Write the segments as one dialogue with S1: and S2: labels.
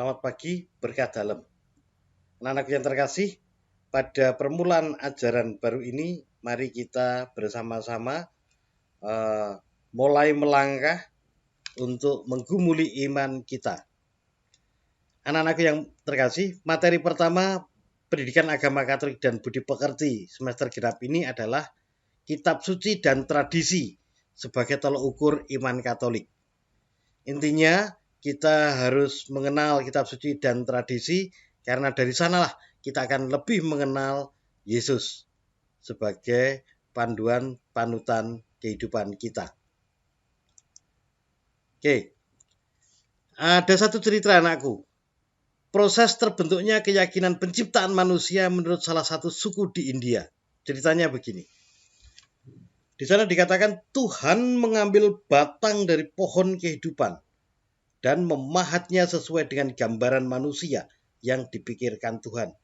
S1: Selamat pagi, berkah dalam. Anak-anak yang terkasih, pada permulaan ajaran baru ini, mari kita bersama-sama mulai melangkah untuk menggumuli iman kita. Anak-anak yang terkasih, materi pertama pendidikan agama Katolik dan budi pekerti semester genap ini adalah kitab suci dan tradisi sebagai tolok ukur iman Katolik. Intinya kita harus mengenal kitab suci dan tradisi karena dari sanalah kita akan lebih mengenal Yesus sebagai panduan panutan kehidupan kita. Oke, ada satu cerita anakku. Proses terbentuknya keyakinan penciptaan manusia menurut salah satu suku di India. Ceritanya begini. Di sana dikatakan Tuhan mengambil batang dari pohon kehidupan dan memahatnya sesuai dengan gambaran manusia yang dipikirkan Tuhan.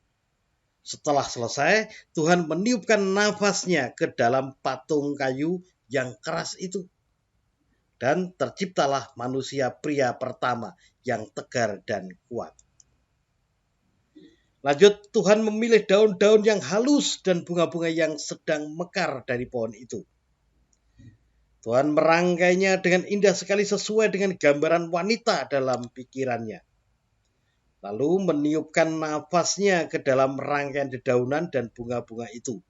S1: Setelah selesai, Tuhan meniupkan nafasnya ke dalam patung kayu yang keras itu. Dan terciptalah manusia pria pertama yang tegar dan kuat. Lanjut, Tuhan memilih daun-daun yang halus dan bunga-bunga yang sedang mekar dari pohon itu. Tuhan merangkainya dengan indah sekali sesuai dengan gambaran wanita dalam pikirannya. Lalu meniupkan nafasnya ke dalam rangkaian dedaunan dan bunga-bunga itu.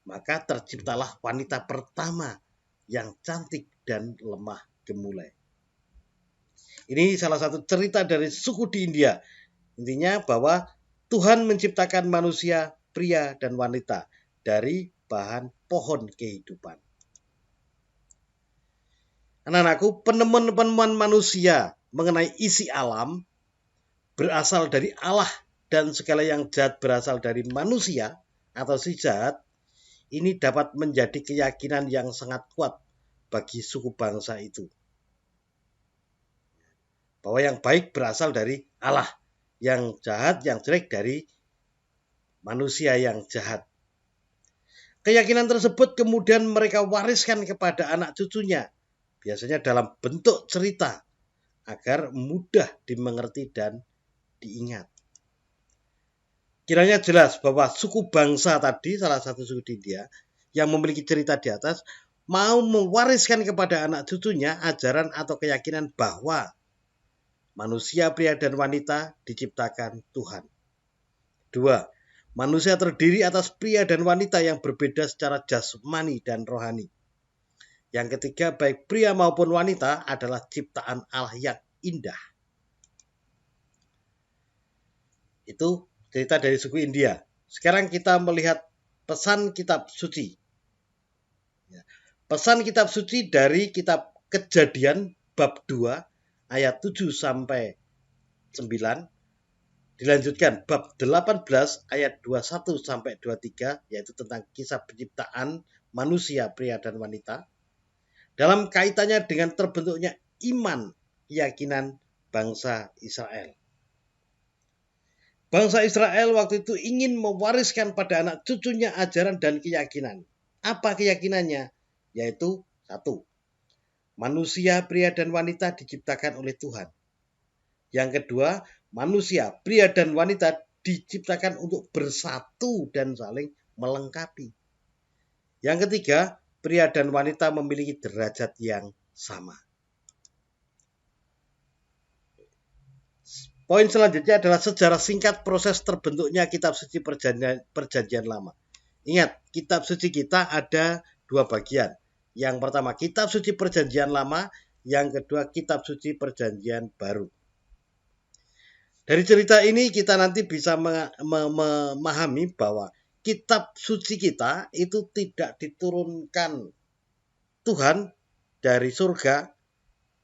S1: Maka terciptalah wanita pertama yang cantik dan lemah gemulai. Ini salah satu cerita dari suku di India. Intinya bahwa Tuhan menciptakan manusia, pria dan wanita dari bahan pohon kehidupan. Anak-anakku, penemuan manusia mengenai isi alam berasal dari Allah dan segala yang jahat berasal dari manusia atau si jahat, ini dapat menjadi keyakinan yang sangat kuat bagi suku bangsa itu. Bahwa yang baik berasal dari Allah, yang jahat, yang jelek dari manusia yang jahat. Keyakinan tersebut kemudian mereka wariskan kepada anak cucunya, biasanya dalam bentuk cerita, agar mudah dimengerti dan diingat. Kiranya jelas bahwa suku bangsa tadi, salah satu suku di India, yang memiliki cerita di atas, mau mewariskan kepada anak cucunya ajaran atau keyakinan bahwa manusia pria dan wanita diciptakan Tuhan. 2. Manusia terdiri atas pria dan wanita yang berbeda secara jasmani dan rohani. Yang ketiga, baik pria maupun wanita adalah ciptaan Allah yang indah. Itu cerita dari suku India. Sekarang kita melihat pesan kitab suci. Pesan kitab suci dari kitab Kejadian bab 2 ayat 7 sampai 9. Dilanjutkan bab 18 ayat 21 sampai 23, yaitu tentang kisah penciptaan manusia pria dan wanita. Dalam kaitannya dengan terbentuknya iman keyakinan bangsa Israel. Bangsa Israel waktu itu ingin mewariskan pada anak cucunya ajaran dan keyakinan. Apa keyakinannya? Yaitu 1. Manusia pria dan wanita diciptakan oleh Tuhan. Yang kedua, manusia pria dan wanita diciptakan untuk bersatu dan saling melengkapi. Yang ketiga, pria dan wanita memiliki derajat yang sama. Poin selanjutnya adalah sejarah singkat proses terbentuknya kitab suci perjanjian lama. Ingat, kitab suci kita ada 2 bagian. Yang pertama, kitab suci perjanjian lama. Yang kedua, kitab suci perjanjian baru. Dari cerita ini kita nanti bisa memahami bahwa kitab suci kita itu tidak diturunkan Tuhan dari surga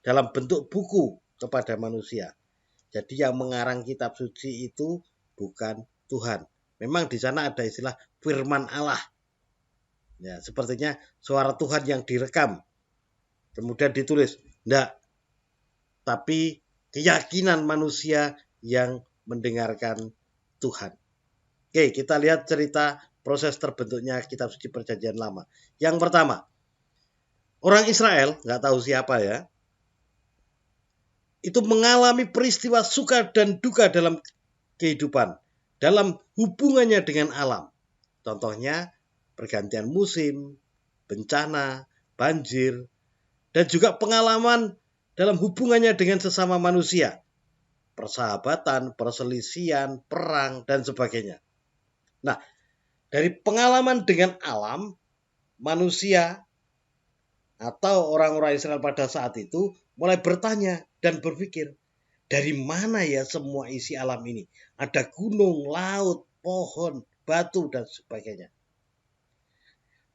S1: dalam bentuk buku kepada manusia. Jadi yang mengarang kitab suci itu bukan Tuhan. Memang di sana ada istilah firman Allah. Ya, sepertinya suara Tuhan yang direkam. Kemudian ditulis. Enggak. Tapi keyakinan manusia yang mendengarkan Tuhan. Oke, kita lihat cerita proses terbentuknya kitab suci perjanjian lama. Yang pertama, orang Israel, nggak tahu siapa ya, itu mengalami peristiwa suka dan duka dalam kehidupan, dalam hubungannya dengan alam. Contohnya pergantian musim, bencana, banjir, dan juga pengalaman dalam hubungannya dengan sesama manusia, persahabatan, perselisihan, perang, dan sebagainya. Nah, dari pengalaman dengan alam, manusia atau orang-orang Israel pada saat itu mulai bertanya dan berpikir, dari mana ya semua isi alam ini? Ada gunung, laut, pohon, batu, dan sebagainya.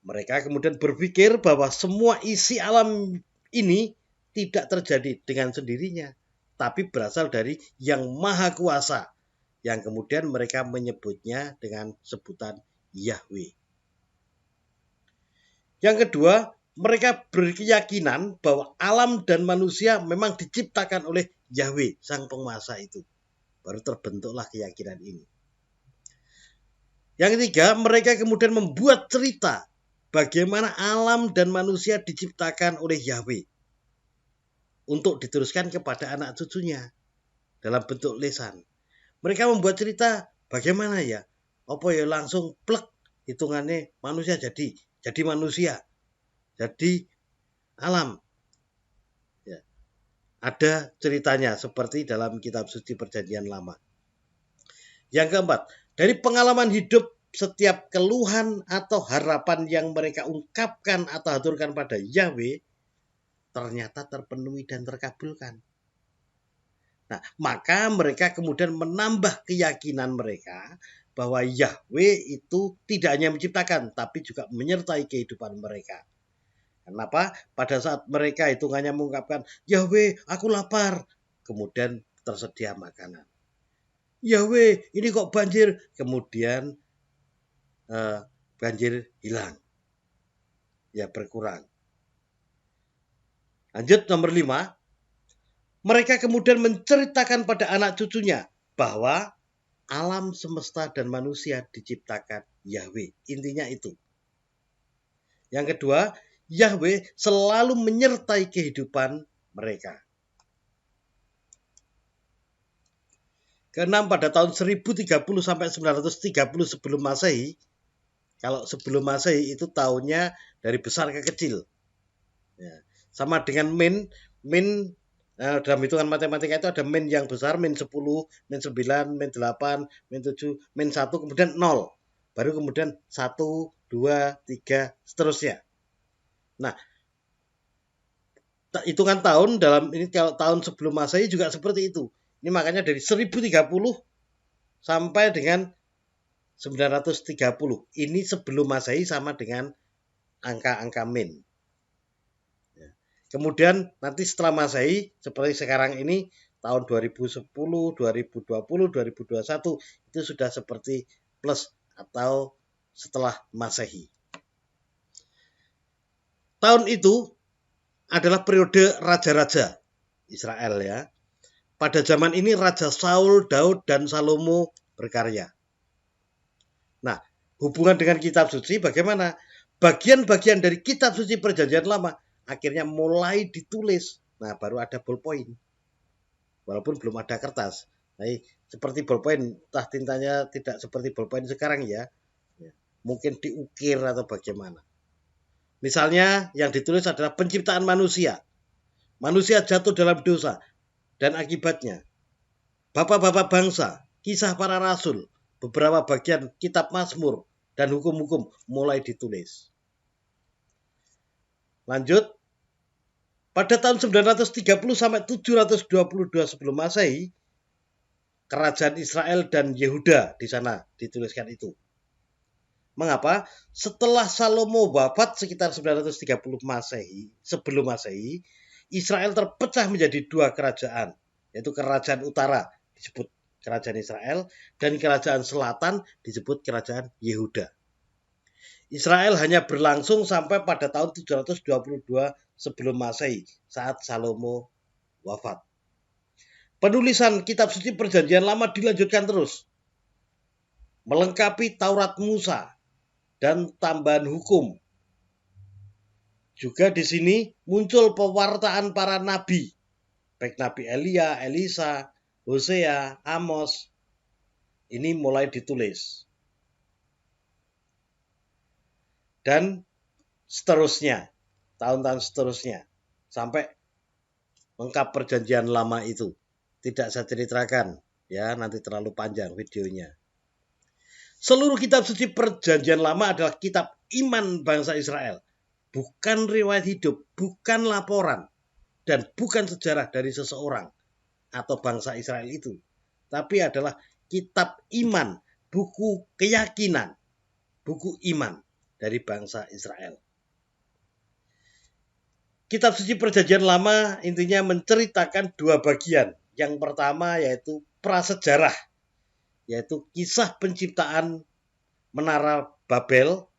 S1: Mereka kemudian berpikir bahwa semua isi alam ini tidak terjadi dengan sendirinya, tapi berasal dari Yang Maha Kuasa, yang kemudian mereka menyebutnya dengan sebutan Yahweh. Yang kedua, mereka berkeyakinan bahwa alam dan manusia memang diciptakan oleh Yahweh, Sang Penguasa itu. Baru terbentuklah keyakinan ini. Yang ketiga, mereka kemudian membuat cerita bagaimana alam dan manusia diciptakan oleh Yahweh untuk diteruskan kepada anak cucunya dalam bentuk lisan. Mereka membuat cerita bagaimana ya? Apa ya langsung plek hitungannya manusia jadi manusia. Jadi alam. Ya. Ada ceritanya seperti dalam kitab suci Perjanjian Lama. Yang keempat, dari pengalaman hidup, setiap keluhan atau harapan yang mereka ungkapkan atau haturkan pada Yahweh ternyata terpenuhi dan terkabulkan. Nah, maka mereka kemudian menambah keyakinan mereka bahwa Yahweh itu tidak hanya menciptakan, tapi juga menyertai kehidupan mereka. Kenapa? Pada saat mereka hitungannya mengungkapkan, Yahweh, aku lapar. Kemudian tersedia makanan. Yahweh, ini kok banjir. Kemudian banjir hilang. Ya, berkurang. Lanjut nomor 5. Mereka kemudian menceritakan pada anak cucunya bahwa alam semesta dan manusia diciptakan Yahweh. Intinya itu. Yang kedua, Yahweh selalu menyertai kehidupan mereka. Keenam, pada tahun 1030 sampai 930 sebelum Masehi. Kalau sebelum Masehi itu tahunnya dari besar ke kecil. Ya. Sama dengan min dalam hitungan matematika itu ada min yang besar, min 10, min 9, min 8, min 7, min 1, kemudian 0. Baru kemudian 1, 2, 3, seterusnya. Nah, hitungan tahun dalam ini kalau tahun sebelum Masehi juga seperti itu. Ini makanya dari 1030 sampai dengan 930. Ini sebelum Masehi sama dengan angka-angka min. Kemudian nanti setelah Masehi seperti sekarang ini tahun 2010, 2020, 2021 itu sudah seperti plus atau setelah Masehi. Tahun itu adalah periode raja-raja Israel ya. Pada zaman ini Raja Saul, Daud, dan Salomo berkarya. Nah, hubungan dengan kitab suci bagaimana? Bagian-bagian dari kitab suci Perjanjian Lama akhirnya mulai ditulis. Nah, baru ada ballpoint. Walaupun belum ada kertas. Nah, seperti ballpoint, entah tintanya tidak seperti ballpoint sekarang ya. Mungkin diukir atau bagaimana. Misalnya yang ditulis adalah penciptaan manusia. Manusia jatuh dalam dosa dan akibatnya. Bapak-bapak bangsa, kisah para rasul, beberapa bagian kitab Mazmur dan hukum-hukum mulai ditulis. Lanjut, pada tahun 930 sampai 722 sebelum Masehi, kerajaan Israel dan Yehuda di sana dituliskan itu. Mengapa? Setelah Salomo wafat sekitar 930 Masehi, sebelum Masehi, Israel terpecah menjadi dua kerajaan, yaitu kerajaan utara disebut kerajaan Israel dan kerajaan selatan disebut kerajaan Yehuda. Israel hanya berlangsung sampai pada tahun 722 sebelum Masehi saat Salomo wafat. Penulisan kitab suci Perjanjian Lama dilanjutkan terus, melengkapi Taurat Musa dan tambahan hukum. Juga di sini muncul pewartaan para nabi, baik Nabi Elia, Elisa, Hosea, Amos, ini mulai ditulis. Dan seterusnya, tahun-tahun seterusnya, sampai lengkap perjanjian lama itu. Tidak saya ceritakan, ya nanti terlalu panjang videonya. Seluruh kitab suci perjanjian lama adalah kitab iman bangsa Israel. Bukan riwayat hidup, bukan laporan, dan bukan sejarah dari seseorang atau bangsa Israel itu. Tapi adalah kitab iman, buku keyakinan, buku iman dari bangsa Israel. Kitab suci perjanjian lama intinya menceritakan dua bagian. Yang pertama yaitu prasejarah, yaitu kisah penciptaan Menara Babel,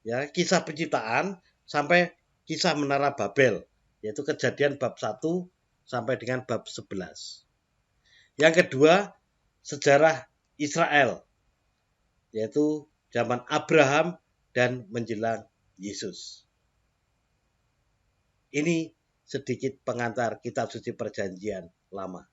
S1: ya, kisah penciptaan sampai kisah Menara Babel, yaitu Kejadian bab 1 sampai dengan bab 11. Yang kedua, sejarah Israel, yaitu zaman Abraham dan menjelang Yesus. Ini sedikit pengantar kitab suci perjanjian lama.